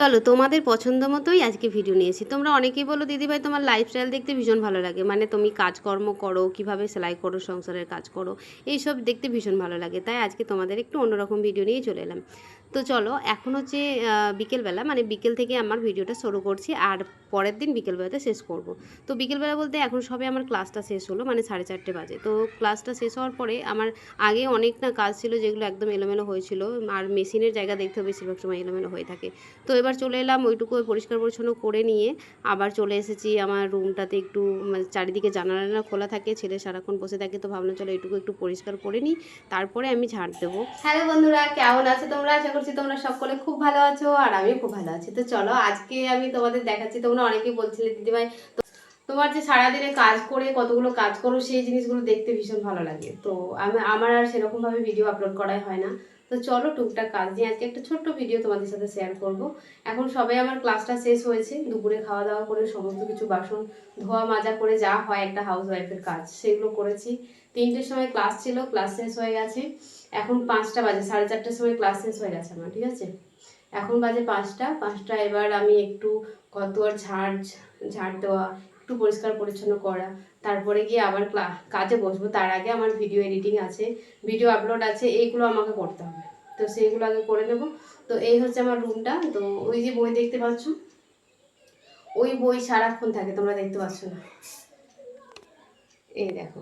চলো তোমাদের পছন্দ মতোই আজকে ভিডিও নিয়েছি। তোমরা অনেকেই বলো দিদিভাই তোমার লাইফস্টাইল দেখতে ভীষণ ভালো লাগে, মানে তুমি কাজকর্ম করো, কিভাবে সেলাই করো, সংসারের কাজ করো, এইসব দেখতে ভীষণ ভালো লাগে। তাই আজকে তোমাদের একটু অন্যরকম ভিডিও নিয়ে চলে এলাম। তো চলো, এখন হচ্ছে বিকেলবেলা, মানে বিকেল থেকে আমার ভিডিওটা শুরু করছি আর পরের দিন বিকেলবেলাতে শেষ করব। তো বিকেলবেলা বলতে এখন সবে আমার ক্লাসটা শেষ হলো, মানে 4:30 বাজে। তো ক্লাসটা শেষ হওয়ার পরে আমার আগে অনেক না কাজ ছিল যেগুলো একদম এলোমেলো হয়েছিল, আর মেশিনের জায়গা দেখতে বেশিরভাগ সময় এলোমেলো হয়ে থাকে। তো এবার চলে এলাম ওইটুকু পরিষ্কার পরিচ্ছন্ন করে নিয়ে আবার চলে এসেছি আমার রুমটাতে। একটু চারিদিকে জানালা খোলা থাকে, ছেলে সারাক্ষণ বসে থাকে, তো ভাবলাম চলো এইটুকু একটু পরিষ্কার করে নিই, তারপরে আমি ঝাড় দেবো। হ্যালো বন্ধুরা, কেমন আছো তোমরা? আশা করছি তোমরা সকলে খুব ভালো আছো আর আমিও খুব ভালো আছি। তো চলো আজকে আমি তোমাদের দেখাচ্ছি। তোমরা অনেকেই বলছিলে দিদিভাই তোমার যে সারাদিনে কাজ করে কতগুলো কাজ করো সেই জিনিসগুলো দেখতে ভীষণ ভালো লাগে। তো আমার আর সেরকমভাবে ভিডিও আপলোড করাই হয় না। তো চলো টুকটাক কাজ নিয়ে আজকে একটা ছোট্ট ভিডিও তোমাদের সাথে শেয়ার করব। এখন সবাই আমার ক্লাসটা শেষ হয়েছে, দুপুরে খাওয়া দাওয়া করে সমস্ত কিছু বাসন ধোয়া মাজা করে যা হয় একটা হাউস ওয়াইফের কাজ সেগুলো করেছি। 3টের সময় ক্লাস ছিল, ক্লাস শেষ হয়ে গেছে। এখন 5টা বাজে, 4:30টার সময় ক্লাস শেষ হয়ে গেছে আমার, ঠিক আছে। এখন বাজে 5টা। এবার আমি একটু কত আর ঝাড় দেওয়া, একটু পরিষ্কার পরিচ্ছন্ন করা, তারপরে গিয়ে আবার কাজে বসবো। তার আগে আমার ভিডিও এডিটিং আছে, ভিডিও আপলোড আছে, এইগুলো আমাকে করতে হবে। তো সেইগুলো আগে করে নেব। তো এই হচ্ছে আমার রুমটা। তো ওই যে বই দেখতে পাচ্ছ, ওই বই সারাক্ষণ থাকে, তোমরা দেখতে পাচ্ছ না, এই দেখো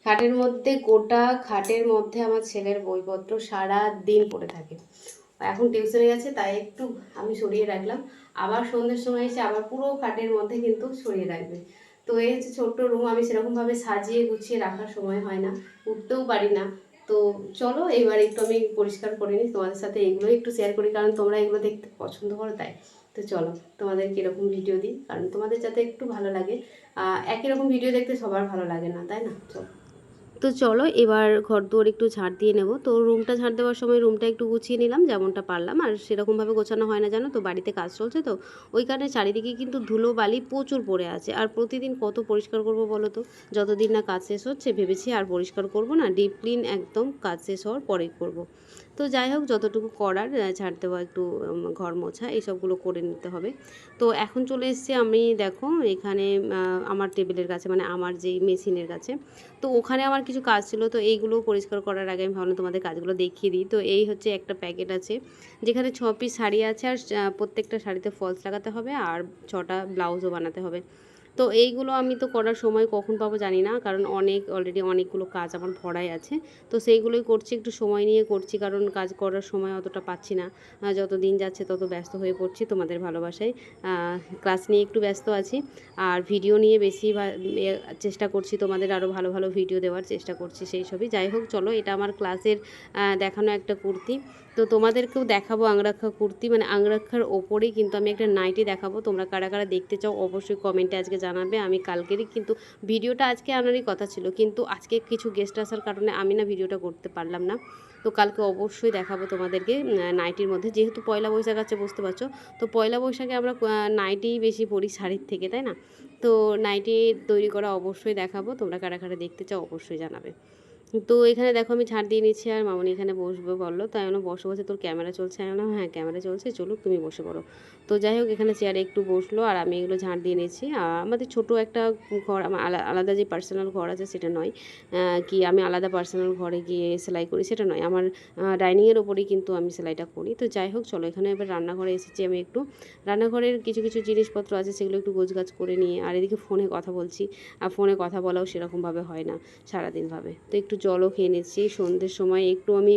খাটের মধ্যে, গোটা খাটের মধ্যে আমার ছেলের বইপত্র সারা দিন পড়ে থাকে। এখন টিউশনে গেছে তাই একটু আমি সরিয়ে রাখলাম, আবার সন্ধ্যের সময় এসে আবার পুরো খাটের মধ্যে কিন্তু সরিয়ে রাখবে। তো এই হচ্ছে ছোট্ট রুম, আমি সেরকমভাবে সাজিয়ে গুছিয়ে রাখার সময় হয় না, উঠতেও পারি না। তো চলো এবার একটু আমি পরিষ্কার করে নিই, তোমাদের সাথে এগুলো একটু শেয়ার করি, কারণ তোমরা এগুলো দেখতে পছন্দ করো তাই। তো চলো তোমাদের কীরকম ভিডিও দিই, কারণ তোমাদের যাতে একটু ভালো লাগে। একই রকম ভিডিও দেখতে সবার ভালো লাগে না, তাই না? চলো। তো চলো এবার ঘর দুয়ার একটু ঝাড় দিয়ে নেব। তো রুমটা ঝাড় দেওয়ার সময় রুমটা একটু গুছিয়ে নিলাম যেমনটা পারলাম, আর সেরকমভাবে গোছানো হয় না জানো তো, বাড়িতে কাজ চলছে তো ওই কারণে চারিদিকে কিন্তু ধুলো বালি প্রচুর পড়ে আছে। আর প্রতিদিন কত পরিষ্কার করব বলো তো, যতদিন না কাজ শেষ হচ্ছে ভেবেছি আর পরিষ্কার করব না, ডিপ ক্লিন একদম কাজ শেষ হওয়ার পরেই করব। তো যাই হোক, যতটুকু করার ঝাড় দেওয়া, একটু ঘর মোছা, এইসবগুলো করে নিতে হবে। তো এখন চলে এসেছি আমি, দেখো এখানে আমার টেবিলের কাছে, মানে আমার যেই মেশিনের কাছে। তো ওখানে আমার কিছু কাজ ছিল, তো এইগুলো পরিষ্কার করার আগে আমি ভাবলাম তোমাদের কাজগুলো দেখিয়ে দিই। তো এই হচ্ছে একটা প্যাকেট আছে যেখানে 6 পিস শাড়ি আছে, আর প্রত্যেকটা শাড়িতে ফলস লাগাতে হবে, আর 6টা ব্লাউজও বানাতে হবে। তো এইগুলো আমি তো করার সময় কখন পাবো জানি না, কারণ অলরেডি অনেকগুলো কাজ আমার ভরাই আছে। তো সেইগুলোই করছি, একটু সময় নিয়ে করছি, কারণ কাজ করার সময় অতটা পাচ্ছি না। যত দিন যাচ্ছে তত ব্যস্ত হয়ে পড়ছি তোমাদের ভালোবাসায়। ক্লাস নিয়ে একটু ব্যস্ত আছি, আর ভিডিও নিয়ে বেশি চেষ্টা করছি, তোমাদের আরও ভালো ভালো ভিডিও দেওয়ার চেষ্টা করছি, সেই সবই। যাই হোক চলো, এটা আমার ক্লাসের দেখানো একটা কুর্তি। তো তোমাদেরকেও দেখাবো আংরাক্ষা কুর্তি, মানে আংরাক্ষার ওপরেই কিন্তু আমি একটা নাইটি দেখাবো। তোমরা কারা কারা দেখতে চাও অবশ্যই কমেন্টে আজকে জানাবে। আমি কালকেরই কিন্তু ভিডিওটা আজকে আনারই কথা ছিল, কিন্তু আজকে কিছু গেস্ট আসার কারণে আমি না ভিডিওটা করতে পারলাম না। তো কালকে অবশ্যই দেখাবো তোমাদেরকে নাইটির মধ্যে, যেহেতু পয়লা বৈশাখ আছে বুঝতে পারছো। তো পয়লা বৈশাখে আমরা নাইটিই বেশি পরি শাড়ির থেকে, তাই না? তো নাইটি তৈরি করা অবশ্যই দেখাবো, তোমরা কারা কারা দেখতে চাও অবশ্যই জানাবে। তো এখানে দেখো আমি ঝাড় দিয়ে নিচ্ছি, আর মামনি এখানে বসবে বললো, তাই আমি বসে বসে, তোর ক্যামেরা চলছে? আমি বললাম হ্যাঁ ক্যামেরা চলছে, চলুক তুমি বসে পড়ো। তো যাই হোক, এখানে চেয়ারে একটু বসলো আর আমি এগুলো ঝাড় দিয়ে নিচ্ছি। আমাদের ছোট একটা ঘর, আমার আলাদা যে পার্সোনাল ঘর আছে সেটা নয়, কি আমি আলাদা পার্সোনাল ঘরে গিয়ে সেলাই করি সেটা নয়, আমার ডাইনিংয়ের ওপরেই কিন্তু আমি সেলাইটা করি। তো যাই হোক চলো, এখানে এবার রান্নাঘরে এসেছি আমি, একটু রান্নাঘরের কিছু কিছু জিনিসপত্র আছে সেগুলো একটু গোছগাছ করে নিয়ে, আর এদিকে ফোনে কথা বলছি, আর ফোনে কথা বলাও সেরকমভাবে হয় না সারাদিনভাবে। তো একটু জলও খেয়ে নিচ্ছি সন্ধ্যের সময়। একটু আমি,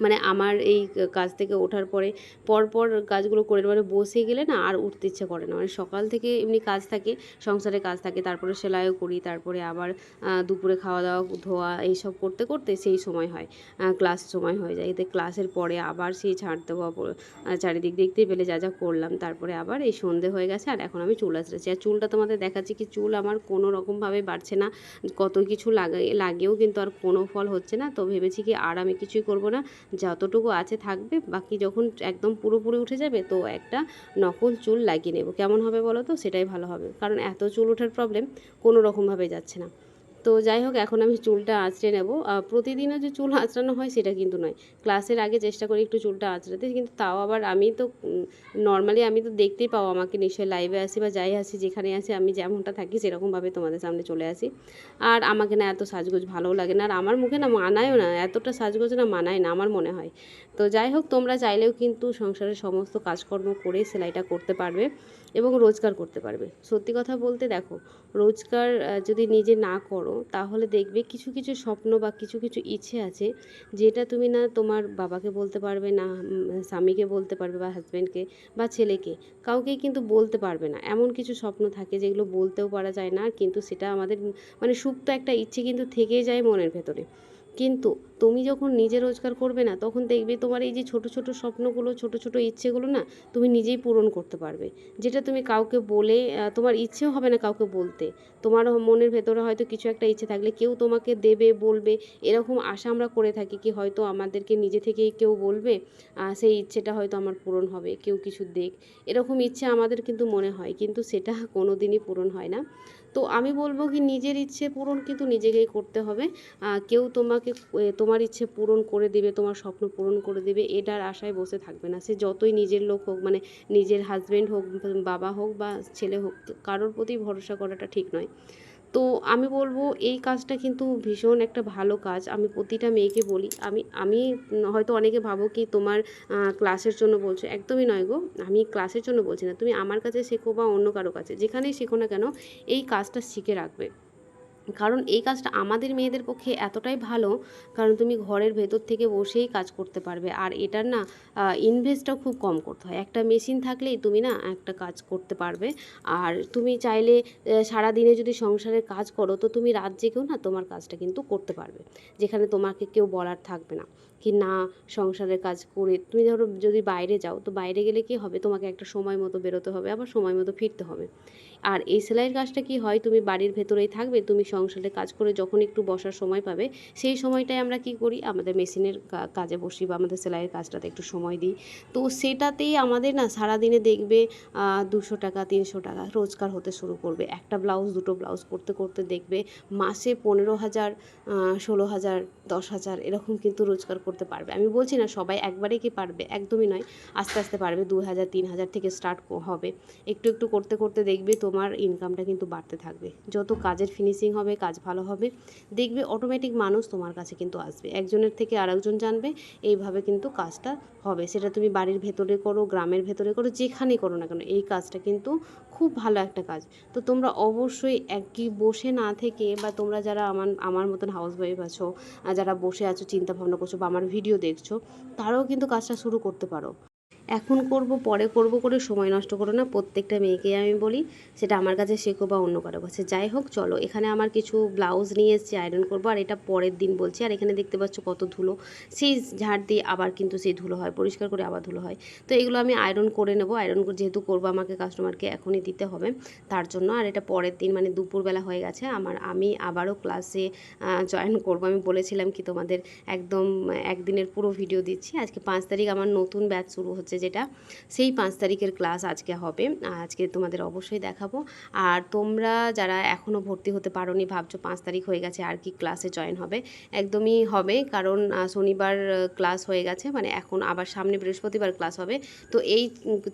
মানে আমার এই কাজ থেকে ওঠার পরে পরপর কাজগুলো করে, মানে বসে গেলে না আর উঠতে ইচ্ছে করে না, মানে সকাল থেকে এমনি কাজ থাকে, সংসারে কাজ থাকে, তারপরে সেলাইও করি, তারপরে আবার দুপুরে খাওয়া দাওয়া ধোয়া এইসব করতে করতে সেই সময় হয়, ক্লাস সময় হয়ে যায়। এতে ক্লাসের পরে আবার সেই ঝাড় দেওয়া, চারিদিক দেখতেই পেলে যা যা করলাম, তারপরে আবার এই সন্ধে হয়ে গেছে, আর এখন আমি চুল আঁচড়েছি। আর চুলটা তোমাদের দেখাচ্ছি, কি চুল আমার কোনো রকমভাবে বাড়ছে না, কত কিছু লাগেও কিন্তু আর কোনো ফল হচ্ছে না। তো ভেবেছি কি আর আমি কিছুই করব না, যতটুকু আছে থাকবে, বাকি যখন একদম পুরোপুরি উঠে যাবে তো একটা নকল চুল লাগিয়ে নেব। কেমন হবে বলো তো? সেটাই ভালো হবে, কারণ এত চুল ওঠার প্রবলেম কোনো রকমভাবে যাচ্ছে না। তো যাই হোক, এখন আমি চুলটা আঁচড়ে নেব। প্রতিদিনও যে চুল আঁচড়ানো হয় সেটা কিন্তু নয়, ক্লাসের আগে চেষ্টা করি একটু চুলটা আঁচড়াতে, কিন্তু তাও আবার আমি তো নর্মালি আমি তো দেখতেই পাও আমাকে, নিশ্চয়ই লাইভে আসি বা যাই আসি, যেখানে আসি আমি যেমনটা থাকি সেরকমভাবে তোমাদের সামনে চলে আসি। আর আমাকে না এত সাজগোজ ভালোও লাগে না, আর আমার মুখে না মানায়ও না, এতটা সাজগোজ না মানায় না আমার মনে হয়। তো যাই হোক, তোমরা চাইলেও কিন্তু সংসারের সমস্ত কাজকর্ম করে সেলাইটা করতে পারবে এবং রোজগার করতে পারবে। সত্যি কথা বলতে দেখো, রোজগার যদি নিজে না করো তাহলে দেখবে কিছু কিছু স্বপ্ন বা কিছু কিছু ইচ্ছে আছে যেটা তুমি না তোমার বাবাকে বলতে পারবে না, স্বামীকে বলতে পারবে বা হাজব্যান্ডকে বা ছেলেকে, কাউকেই কিন্তু বলতে পারবে না। এমন কিছু স্বপ্ন থাকে যেগুলো বলতেও পারা যায় না, কিন্তু সেটা আমাদের মানে সুপ্ত একটা ইচ্ছে কিন্তু থেকেই যায় মনের ভেতরে। কিন্তু তুমি যখন নিজে রোজগার করবে না, তখন দেখবে তোমার এই যে ছোট ছোট স্বপ্নগুলো, ছোট ছোট ইচ্ছেগুলো না তুমি নিজেই পূরণ করতে পারবে, যেটা তুমি কাউকে বলে তোমার ইচ্ছেও হবে না কাউকে বলতে। তোমার মনের ভেতরে হয়তো কিছু একটা ইচ্ছে থাকলে কেউ তোমাকে দেবে, বলবে, এরকম আশা আমরা করে থাকি কি হয়তো আমাদেরকে নিজে থেকেই কেউ বলবে, সেই ইচ্ছেটা হয়তো আমার পূরণ হবে, কেউ কিছু দেখ, এরকম ইচ্ছে আমাদের কিন্তু মনে হয়, কিন্তু সেটা কোনো দিনই পূরণ হয় না। তো আমি বলবো কি, নিজের ইচ্ছে পূরণ কিন্তু নিজেকেই করতে হবে। কেউ তোমাকে তোমার ইচ্ছে পূরণ করে দেবে, তোমার স্বপ্ন পূরণ করে দেবে এটার আশায় বসে থাকবে না। সে যতই নিজের লোক হোক, মানে নিজের হাজব্যান্ড হোক, বাবা হোক বা ছেলে হোক, কারোর প্রতি ভরসা করাটা ঠিক নয়। তো আমি বলবো এই কাজটা কিন্তু ভীষণ একটা ভালো কাজ, আমি প্রতিটা মেয়েকে বলি। আমি আমি হয়তো অনেকে ভাবো কি তোমার ক্লাসের জন্য বলছো, একদমই নয় গো, আমি ক্লাসের জন্য বলছি না। তুমি আমার কাছে শেখো বা অন্য কারো কাছে, যেখানেই শেখো না কেন, এই কাজটা শিখে রাখবে। কারণ এই কাজটা আমাদের মেয়েদের পক্ষে এতটাই ভালো, কারণ তুমি ঘরের ভেতর থেকে বসেই কাজ করতে পারবে। আর এটার না ইনভেস্টটাও খুব কম করতে হয়, একটা মেশিন থাকলেই তুমি না একটা কাজ করতে পারবে। আর তুমি চাইলে সারাদিনে যদি সংসারের কাজ করো, তো তুমি রাত জেগেও না তোমার কাজটা কিন্তু করতে পারবে, যেখানে তোমাকে কেউ বলার থাকবে না কি না সংসারের কাজ করে। তুমি ধরো যদি বাইরে যাও, তো বাইরে গেলে কি হবে, তোমাকে একটা সময় মতো বেরোতে হবে, আবার সময় মতো ফিরতে হবে। আর এই সেলাইয়ের কাজটা কি হয়, তুমি বাড়ির ভেতরেই থাকবে, তুমি সংসারে কাজ করে যখন একটু বসার সময় পাবে, সেই সময়টায় আমরা কি করি, আমাদের মেশিনের কাজে বসি বা আমাদের সেলাইয়ের কাজটাতে একটু সময় দিই। তো সেটাতেই আমাদের না সারাদিনে দেখবে 200 টাকা 300 টাকা রোজগার হতে শুরু করবে। একটা ব্লাউজ, দুটো ব্লাউজ করতে করতে দেখবে মাসে 15,000, 16,000, 10,000 এরকম কিন্তু রোজগার করতে পারবে। আমি বলছি না সবাই একবারে কি পারবে, একদমই নয়, আস্তে আস্তে পারবে। 2,000 3,000 থেকে স্টার্ট হবে, একটু একটু করতে করতে দেখবে তোমার ইনকামটা কিন্তু বাড়তে থাকবে। যত কাজের ফিনিশিং হবে, কাজ ভালো হবে, দেখবে অটোমেটিক মানুষ তোমার কাছে কিন্তু আসবে, একজনের থেকে আরেকজন জানবে, এইভাবে কিন্তু কাজটা হবে। সেটা তুমি বাড়ির ভেতরে করো, গ্রামের ভেতরে করো, যেখানেই করো না কেন, এই কাজটা কিন্তু খুব ভালো একটা কাজ। তো তোমরা অবশ্যই একই বসে না থেকে, বা তোমরা যারা আমার মতন হাউস ওয়াইফ আছো, যারা বসে আছো চিন্তা ভাবনা করছো বা আমার ভিডিও দেখছো, তারাও কিন্তু কাজটা শুরু করতে পারো। এখন করব পরে করব করে সময় নষ্ট করো না, প্রত্যেকটা মেয়েকেই আমি বলি, সেটা আমার কাছে শেখো বা অন্য কারো কাছে। যাই হোক, চলো, এখানে আমার কিছু ব্লাউজ নিয়ে এসেছি আয়রন করবো, আর এটা পরের দিন বলছি। আর এখানে দেখতে পাচ্ছ কত ধুলো, সেই ঝাড় দিয়ে আবার কিন্তু সেই ধুলো হয়, পরিষ্কার করে আবার ধুলো হয়। তো এগুলো আমি আয়রন করে নেবো, আয়রন করে যেহেতু করবো আমাকে কাস্টমারকে এখনই দিতে হবে, তার জন্য। আর এটা পরের দিন মানে দুপুরবেলা হয়ে গেছে আমি আবারও ক্লাসে জয়েন করবো। আমি বলেছিলাম কি তোমাদের একদম একদিনের পুরো ভিডিও দিচ্ছি। আজকে 5 তারিখ আমার নতুন ব্যাচ শুরু হচ্ছে, যেটা সেই 5 তারিখের ক্লাস আজকে হবে, আজকে তোমাদের অবশ্যই দেখাবো। আর তোমরা যারা এখনও ভর্তি হতে পারোনি, ভাবছো 5 তারিখ হয়ে গেছে আর কি ক্লাসে জয়েন হবে, একদমই হবে, কারণ শনিবার ক্লাস হয়ে গেছে, মানে এখন আবার সামনে বৃহস্পতিবার ক্লাস হবে। তো এই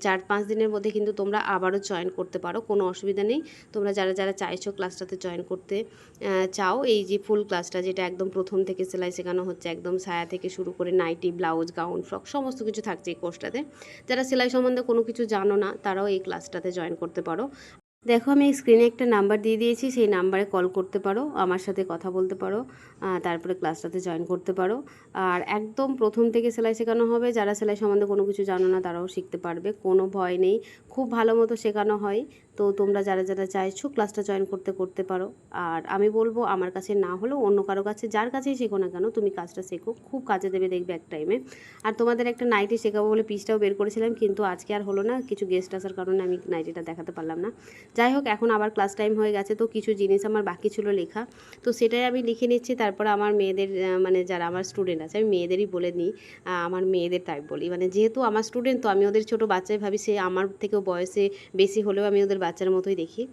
4-5 দিনের মধ্যে কিন্তু তোমরা আবারও জয়েন করতে পারো, কোনো অসুবিধা নেই। তোমরা যারা যারা চাইছো ক্লাসটাতে জয়েন করতে চাও, এই যে ফুল ক্লাসটা, যেটা একদম প্রথম থেকে সেলাই শেখানো হচ্ছে, একদম সায়া থেকে শুরু করে নাইটি, ব্লাউজ, গাউন, ফ্রক সমস্ত কিছু থাকছে এই কোর্সটাতে। যারা সেলাই সম্বন্ধে কোনো কিছু জানো না, তারাও এই ক্লাসটাতে জয়েন করতে পারো। দেখো, আমি স্ক্রিনে একটা নাম্বার দিয়ে দিয়েছি, সেই নাম্বারে কল করতে পারো, আমার সাথে কথা বলতে পারো, তারপরে ক্লাসটাতে জয়েন করতে পারো। আর একদম প্রথম থেকে সেলাই শেখানো হবে, যারা সেলাই সম্বন্ধে কোনো কিছু জানো না তারাও শিখতে পারবে, কোনো ভয় নেই, খুব ভালো মতো শেখানো হয়। তো তোমরা যারা যারা চাইছো ক্লাসটা জয়েন করতে পারো। আর আমি বলবো, আমার কাছে না হলেও অন্য কারো কাছে, যার কাছেই শেখো না কেন, তুমি কাজটা শেখো, খুব কাজে দেবে দেখবে এক টাইমে। আর তোমাদের একটা নাইটি শেখাবো বলে পিসটাও বের করেছিলাম, কিন্তু আজকে আর হলো না, কিছু গেস্ট আসার কারণে আমি নাইটিটা দেখাতে পারলাম না। যাই হোক, এখন আবার ক্লাস টাইম হয়ে গেছে, তো কিছু জিনিস আমার বাকি ছিল লেখা, তো সেটাই আমি লিখে নিচ্ছি। তারপর আমার মেয়েদের মানে যারা আমার স্টুডেন্ট আছে, আমি মেয়েদেরই বলে নিই, আমার মেয়েদের তাই বলি, মানে যেহেতু আমার স্টুডেন্ট তো আমি ওদের ছোটো বাচ্চাই ভাবি, সে আমার থেকেও বয়সে বেশি হলেও আমি ওদের বাচ্চার মতোই দেখি।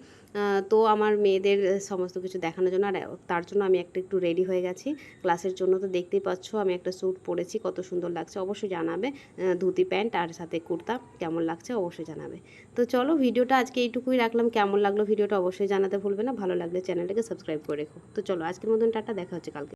তো আমার মেয়েদের সমস্ত কিছু দেখানোর জন্য আর তার জন্য আমি একটু রেডি হয়ে গেছি ক্লাসের জন্য। তো দেখতেই পাচ্ছ আমি একটা স্যুট পরেছি, কত সুন্দর লাগছে অবশ্যই জানাবে। ধুতি প্যান্ট আর সাথে কুর্তা, কেমন লাগছে অবশ্যই জানাবে। তো চলো, ভিডিওটা আজকে এইটুকুই রাখলাম। কেমন লাগলো ভিডিওটা অবশ্যই জানাতে ভুলবে না, ভালো লাগলে চ্যানেলটাকে সাবস্ক্রাইব করে রেখো। তো চলো, আজকের মতন টাটা, দেখা হচ্ছে কালকে।